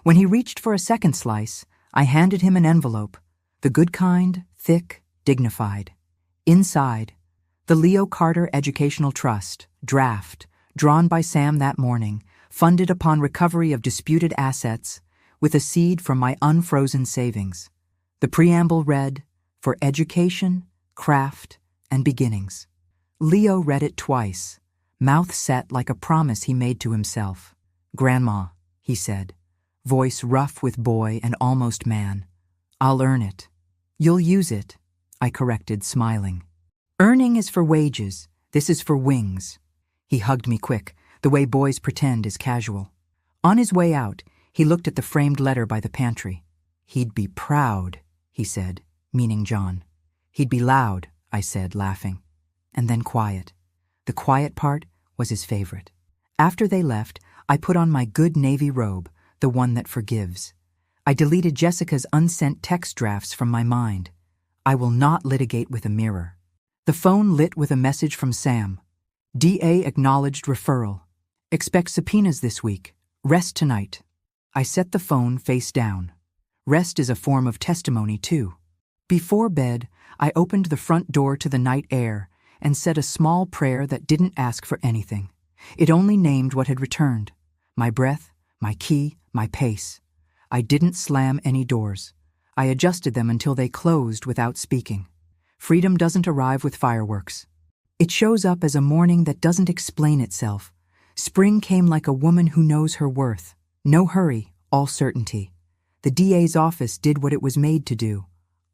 When he reached for a second slice, I handed him an envelope, the good kind, thick, dignified. Inside, the Leo Carter Educational Trust, draft, drawn by Sam that morning, funded upon recovery of disputed assets, with a seed from my unfrozen savings. The preamble read, for education, craft, and beginnings. Leo read it twice, mouth set like a promise he made to himself. Grandma, he said, voice rough with boy and almost man. I'll earn it. You'll use it, I corrected, smiling. Earning is for wages. This is for wings. He hugged me quick, the way boys pretend is casual. On his way out, he looked at the framed letter by the pantry. He'd be proud, he said, meaning John. He'd be loud, I said, laughing. And then quiet. The quiet part was his favorite. After they left, I put on my good Navy robe, the one that forgives. I deleted Jessica's unsent text drafts from my mind. I will not litigate with a mirror. The phone lit with a message from Sam. DA acknowledged referral. Expect subpoenas this week. Rest tonight. I set the phone face down. Rest is a form of testimony, too. Before bed, I opened the front door to the night air and said a small prayer that didn't ask for anything. It only named what had returned: my breath, my key, my pace. I didn't slam any doors. I adjusted them until they closed without speaking. Freedom doesn't arrive with fireworks. It shows up as a morning that doesn't explain itself. Spring came like a woman who knows her worth. No hurry, all certainty. The DA's office did what it was made to do.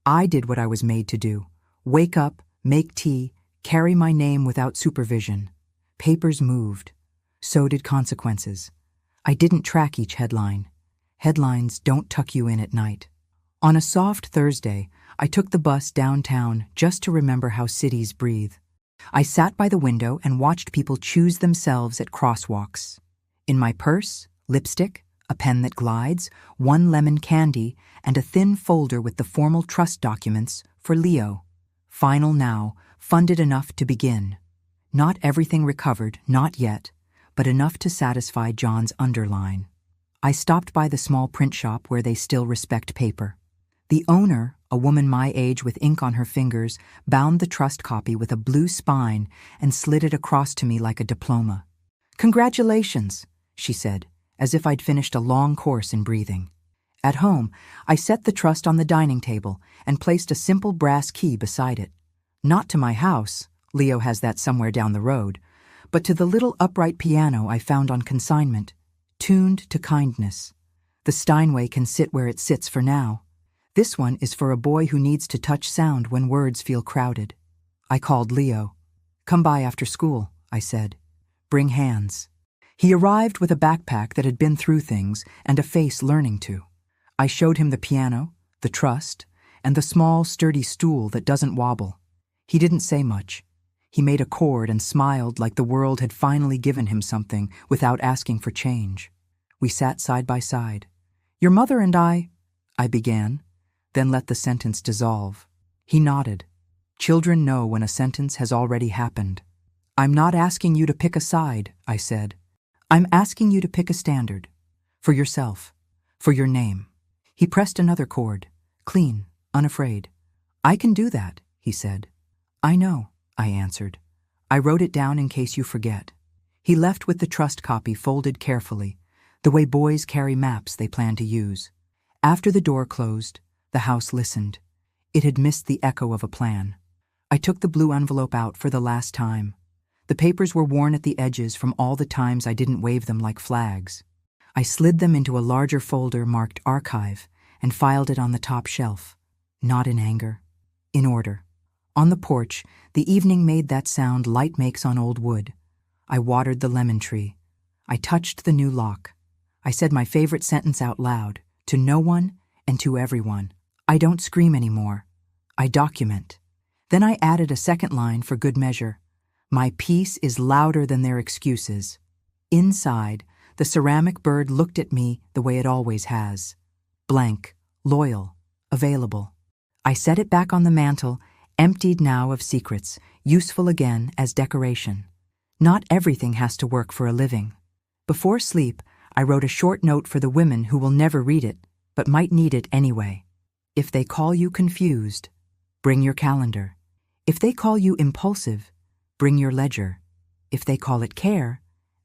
I did what I was made to do. Wake up, make tea, carry my name without supervision. Papers moved. So did consequences. I didn't track each headline. Headlines don't tuck you in at night. On a soft Thursday, I took the bus downtown just to remember how cities breathe. I sat by the window and watched people choose themselves at crosswalks. In my purse, lipstick, a pen that glides, one lemon candy, and a thin folder with the formal trust documents for Leo. Final now, funded enough to begin. Not everything recovered, not yet, but enough to satisfy John's underline. I stopped by the small print shop where they still respect paper. The owner, a woman my age with ink on her fingers, bound the trust copy with a blue spine and slid it across to me like a diploma. "Congratulations," she said, as if I'd finished a long course in breathing. At home, I set the trust on the dining table and placed a simple brass key beside it. Not to my house, Leo has that somewhere down the road, but to the little upright piano I found on consignment, tuned to kindness. The Steinway can sit where it sits for now. This one is for a boy who needs to touch sound when words feel crowded. I called Leo. "Come by after school," I said. "Bring hands." He arrived with a backpack that had been through things and a face learning to. I showed him the piano, the trust, and the small, sturdy stool that doesn't wobble. He didn't say much. He made a chord and smiled like the world had finally given him something without asking for change. We sat side by side. "Your mother and I began, then let the sentence dissolve. He nodded. Children know when a sentence has already happened. "I'm not asking you to pick a side," I said. "I'm asking you to pick a standard. For yourself. For your name." He pressed another chord, clean, unafraid. "I can do that," he said. "I know," I answered. "I wrote it down in case you forget." He left with the trust copy folded carefully, the way boys carry maps they plan to use. After the door closed, the house listened. It had missed the echo of a plan. I took the blue envelope out for the last time. The papers were worn at the edges from all the times I didn't wave them like flags. I slid them into a larger folder marked Archive and filed it on the top shelf. Not in anger. In order. On the porch, the evening made that sound light makes on old wood. I watered the lemon tree. I touched the new lock. I said my favorite sentence out loud, to no one and to everyone. I don't scream anymore. I document. Then I added a second line for good measure. My peace is louder than their excuses. Inside, the ceramic bird looked at me the way it always has. Blank, loyal, available. I set it back on the mantel, emptied now of secrets, useful again as decoration. Not everything has to work for a living. Before sleep, I wrote a short note for the women who will never read it, but might need it anyway. If they call you confused, bring your calendar. If they call you impulsive, bring your ledger. If they call it care,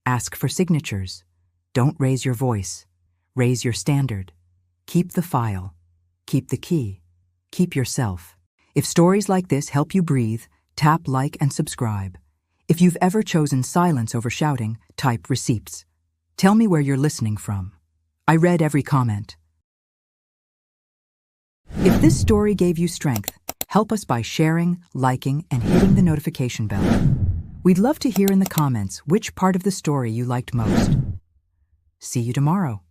ask for signatures. Don't raise your voice. Raise your standard. Keep the file. Keep the key. Keep yourself. If stories like this help you breathe, tap like and subscribe. If you've ever chosen silence over shouting, type receipts. Tell me where you're listening from. I read every comment. If this story gave you strength, help us by sharing, liking, and hitting the notification bell. We'd love to hear in the comments which part of the story you liked most. See you tomorrow.